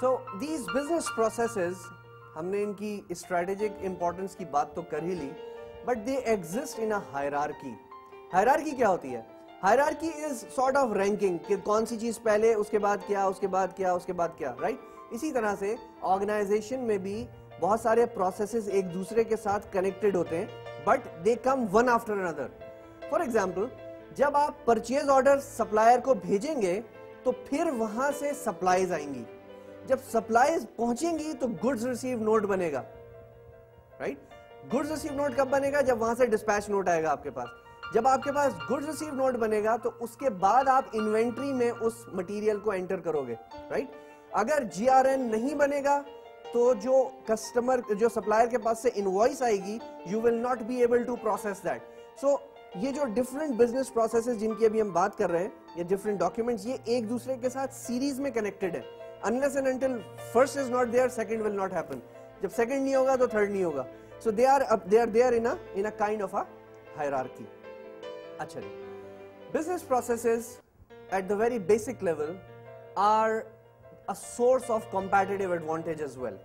So these business processes, हमने इनकी strategic importance की बात तो कर ही ली, but they exist in a hierarchy. Hierarchy क्या होती है? Hierarchy is sort of ranking कि कौन सी चीज पहले, उसके बाद क्या, उसके बाद क्या, उसके बाद क्या, राइट? इसी तरह से ऑर्गेनाइजेशन में भी बहुत सारे प्रोसेसेस एक दूसरे के साथ कनेक्टेड होते हैं, but they come one after another. For example, जब आप परचेज ऑर्डर सप्लायर को भेजेंगे तो फिर वहां से सप्लाईज आएंगी। जब सप्लाईज पहुंचेंगी तो गुड्स रिसीव नोट बनेगा, राइट? गुड्स रिसीव नोट कब बनेगा? जब वहां से डिस्पैच नोट आएगा आपके पास। जब आपके पास गुड्स रिसीव नोट बनेगा तो उसके बाद आप इन्वेंट्री में उस मटेरियल को एंटर करोगे, राइट? अगर जीआरएन नहीं बनेगा तो जो कस्टमर, जो सप्लायर के पास से इनवॉइस आएगी, you will not be able to process that. So ये जो डिफरेंट बिजनेस प्रोसेसेस जिनकी अभी हम बात कर रहे हैं, ये डिफरेंट डॉक्यूमेंट्स, ये एक दूसरे के साथ सीरीज में कनेक्टेड है। Unless and until first is not there, second will not happen. जब सेकंड नहीं होगा तो थर्ड नहीं होगा। So they are there in a kind of a hierarchy. अच्छा जी, business processes at the very basic level are a source of competitive advantage as well.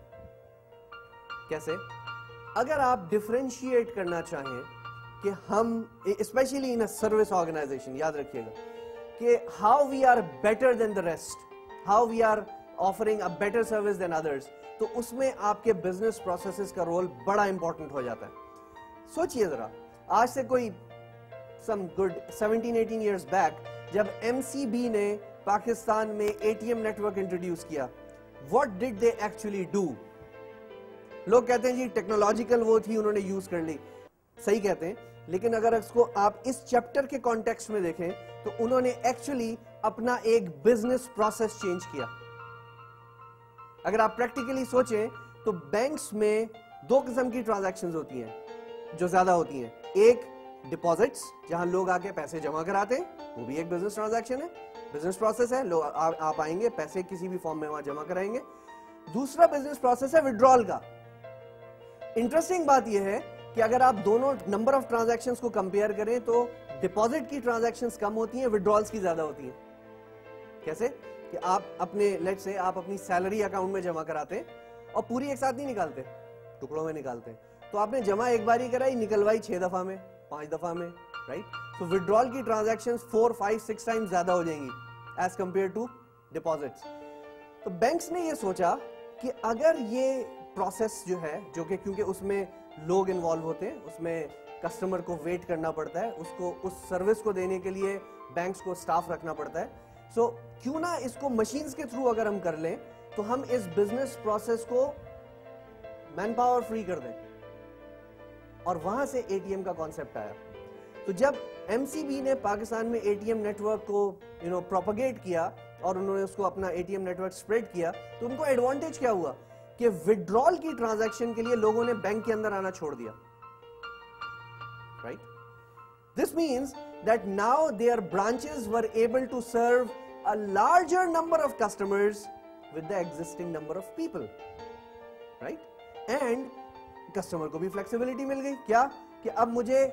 कैसे? अगर आप डिफरेंशिएट करना चाहें कि हम, specially in a service organisation, याद रखिएगा कि how we are better than the rest, how we are offering a better service than others, तो उसमें आपके बिजनेस प्रोसेसेस का रोल बड़ा इंपॉर्टेंट हो जाता है। सोचिए जरा, आज से कोई some good 17-18 years back, जब MCB ने पाकिस्तान में ATM नेटवर्क इंट्रोड्यूस किया, what did they actually do? लोग कहते हैं जी टेक्नोलॉजिकल वो थी, उन्होंने यूज कर ली, सही कहते हैं, लेकिन अगर इसको आप इस चैप्टर के कॉन्टेक्स्ट में देखें तो उन्होंने एक्चुअली अपना एक बिजनेस प्रोसेस चेंज किया। अगर आप प्रैक्टिकली सोचें तो बैंक्स में दो किस्म की ट्रांजैक्शंस होती हैं जो ज्यादा होती हैं। एक डिपॉजिट्स, जहां लोग आके पैसे जमा कराते हैं, वो भी एक बिजनेस ट्रांजैक्शन है, बिजनेस प्रोसेस है। लोग आप आएंगे, पैसे किसी भी फॉर्म में वहां जमा कराएंगे। दूसरा बिजनेस प्रोसेस है विड्रॉल का। इंटरेस्टिंग बात यह है कि अगर आप दोनों नंबर ऑफ ट्रांजैक्शंस को कंपेयर करें तो डिपॉजिट की ट्रांजैक्शंस कम होती हैं, विड्रॉल्स की ज्यादा होती हैं। कैसे? कि आप अपने, लेट्स से आप अपनी सैलरी अकाउंट में जमा कराते हैं और पूरी एक साथ नहीं निकालते, टुकड़ों में निकालते हैं। तो आपने जमा एक बार ही कराई, निकलवाई 6 दफा में, 5 दफा में, राइट? तो विड्रॉल की ट्रांजैक्शंस 4, 5, 6 टाइम्स ज्यादा हो जाएंगी एज कंपेयर टू डिपॉजिट्स। तो बैंक्स ने ये सोचा कि अगर ये प्रोसेस जो है, जो कि क्योंकि उसमें लोग इन्वॉल्व होते हैं, उसमें कस्टमर को वेट करना पड़ता है, उसको उस सर्विस को देने के लिए बैंक्स को स्टाफ रखना पड़ता है। सो क्यों ना इसको मशीन्स के थ्रू अगर हम कर लें तो हम इस बिजनेस प्रोसेस को मैन पावर फ्री कर दें, और वहां से एटीएम का कॉन्सेप्ट आया। तो जब एमसीबी ने पाकिस्तान में एटीएम नेटवर्क को प्रोपगेट किया और उन्होंने उसको अपना एटीएम नेटवर्क स्प्रेड किया, तो उनको एडवांटेज क्या हुआ कि विड्रॉल की ट्रांजैक्शन के लिए लोगों ने बैंक के अंदर आना छोड़ दिया, right? This means that now their branches were able to serve a larger number of customers with the existing number of people, right? And customer को भी flexibility मिल गई। क्या कि अब मुझे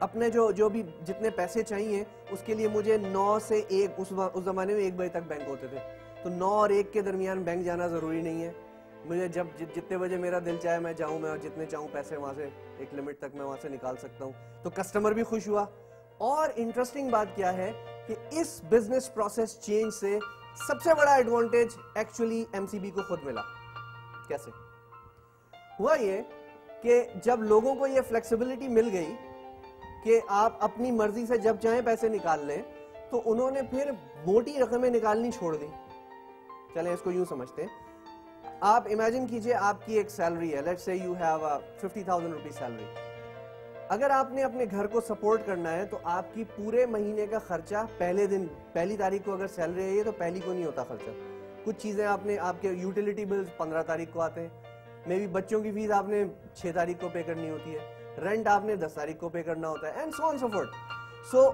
अपने जो भी जितने पैसे चाहिए उसके लिए मुझे 9 से 1, उस जमाने में 1 बजे तक बैंक होते थे, तो 9 और 1 के दरमियान बैंक जाना जरूरी नहीं है। मुझे जब जितने बजे मेरा दिल चाहे मैं जाऊं, मैं जितने चाहूं पैसे वहां से एक लिमिट तक मैं वहां से निकाल सकता हूं। तो कस्टमर भी खुश हुआ। और इंटरेस्टिंग बात क्या है कि इस बिजनेस प्रोसेस चेंज से सबसे बड़ा एडवांटेज एक्चुअली एमसीबी को खुद मिला। कैसे हुआ? ये कि जब लोगों को ये फ्लेक्सिबिलिटी मिल गई कि आप अपनी मर्जी से जब चाहें पैसे निकाल लें, तो उन्होंने फिर मोटी रकमें निकालनी छोड़ दी। चलें इसको यूं समझते हैं, आप इमेजिन कीजिए आपकी एक सैलरी है, let's say you have 50,000 rupees salary. अगर आपने अपने घर को सपोर्ट करना है तो आपकी पूरे महीने का खर्चा पहले दिन, पहली तारीख को अगर सैलरी है तो पहली को नहीं होता खर्चा। कुछ चीजें आपने, आपके यूटिलिटी बिल्स 15 तारीख को आते हैं, मे बी बच्चों की फीस आपने 6 तारीख को पे करनी होती है, रेंट आपने 10 तारीख को पे करना होता है, and so on so forth. So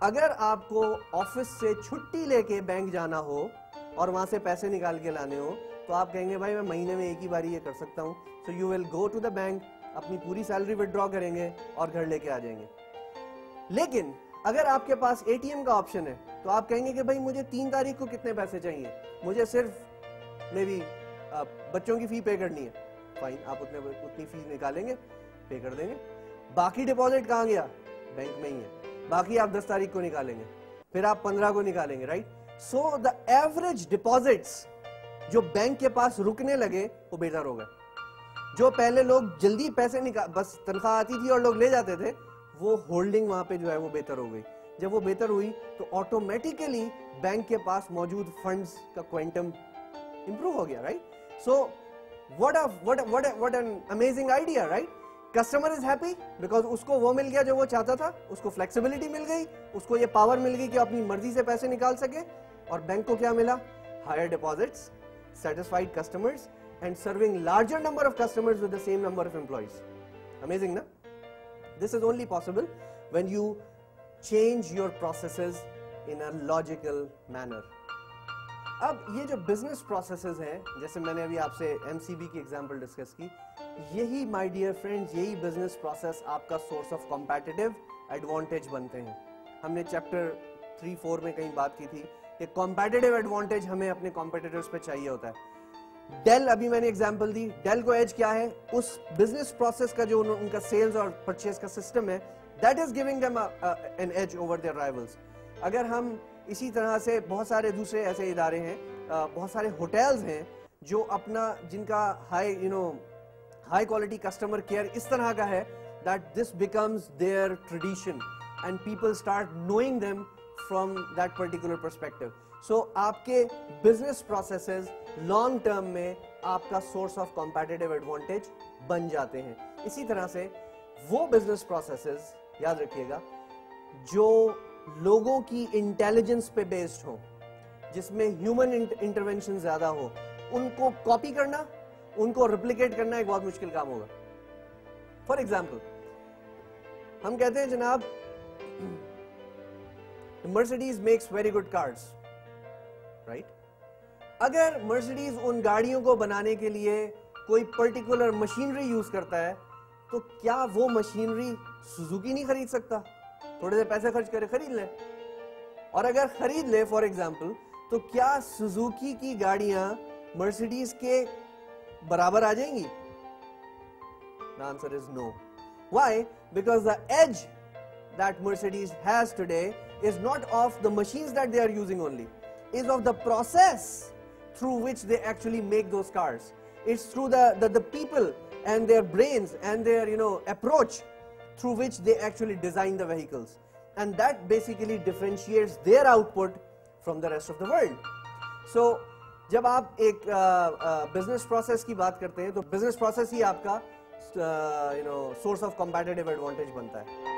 अगर आपको ऑफिस से छुट्टी लेके बैंक जाना हो और वहां से पैसे निकाल के लाने हो तो आप कहेंगे भाई मैं महीने में एक ही बार ये कर सकता हूं। So you will go to the bank, अपनी पूरी सैलरी विड्रॉ करेंगे और घर लेके आ जाएंगे। लेकिन अगर आपके पास एटीएम का ऑप्शन है तो आप कहेंगे कि भाई मुझे 3 तारीख को कितने पैसे चाहिए, मुझे सिर्फ मे बी बच्चों की फी पे करनी है, फाइन, आप उतनी फीस निकालेंगे, पे कर देंगे। बाकी डिपॉजिट कहाँ गया? बैंक में ही है। बाकी आप 10 तारीख को निकालेंगे, फिर आप 15 को निकालेंगे, right? So the average deposits जो बैंक के पास रुकने लगे वो बेहतर हो गए। जो पहले लोग जल्दी पैसे बस तनख्वाह आती थी और लोग ले जाते थे, वो होल्डिंग वहां पे जो है वो बेहतर हो गई। जब वो बेहतर हुई तो ऑटोमेटिकली बैंक के पास मौजूद फंड्स का क्वांटम इंप्रूव हो गया, right? So what an amazing idea, right? Customer is happy because उसको वो मिल गया जो वो चाहता था, उसको फ्लेक्सिबिलिटी मिल गई, उसको ये पावर मिल गई कि अपनी मर्जी से पैसे निकाल सके। और बैंक को क्या मिला? Higher deposits, satisfied customers and serving larger number of customers with the same number of employees. Amazing, na? This is only possible when you change your processes in a logical manner. अब ये जो business processes हैं, जैसे मैंने अभी आपसे MCB की example discuss की, यही my dear friends, यही business process आपका source of competitive advantage बनते हैं। हमने chapter 3-4 में कहीं बात की थी कि competitive advantage हमें अपने competitors पे चाहिए होता है। डेल, अभी मैंने एग्जांपल दी, डेल को एज क्या है? उस बिजनेस प्रोसेस का जो उनका सेल्स और परचेस का सिस्टम है, that is giving them an edge over their rivals. अगर हम इसी तरह से बहुत सारे दूसरे ऐसे इदारे हैं, बहुत सारे होटल्स हैं जो अपना, जिनका हाई क्वालिटी कस्टमर केयर इस तरह का है that this becomes their tradition and people start knowing them from that particular perspective. So आपके बिजनेस प्रोसेसेस लॉन्ग टर्म में आपका सोर्स ऑफ कॉम्पिटिटिव एडवांटेज बन जाते हैं। इसी तरह से वो बिजनेस प्रोसेसेस, याद रखिएगा, जो लोगों की इंटेलिजेंस पे बेस्ड हो, जिसमें ह्यूमन इंटरवेंशन ज्यादा हो, उनको कॉपी करना, उनको रिप्लिकेट करना एक बहुत मुश्किल काम होगा। फॉर एग्जाम्पल, हम कहते हैं जनाब Mercedes makes very good cars, right? अगर मर्सिडीज उन गाड़ियों को बनाने के लिए कोई पर्टिकुलर मशीनरी यूज करता है, तो क्या वो मशीनरी सुजुकी नहीं खरीद सकता? थोड़े से पैसे खर्च करे खरीद ले। और अगर खरीद ले फॉर एग्जाम्पल, तो क्या सुजुकी की गाड़ियां मर्सिडीज के बराबर आ जाएंगी? The answer is no. Why? Because the edge that Mercedes has today is not of the machines that they are using only, is of the process through which they actually make those cars. It's through the people and their brains and their approach through which they actually design the vehicles, and that basically differentiates their output from the rest of the world. So जब आप एक business process की बात करते हैं, तो business process ही आपका source of competitive advantage बनता है।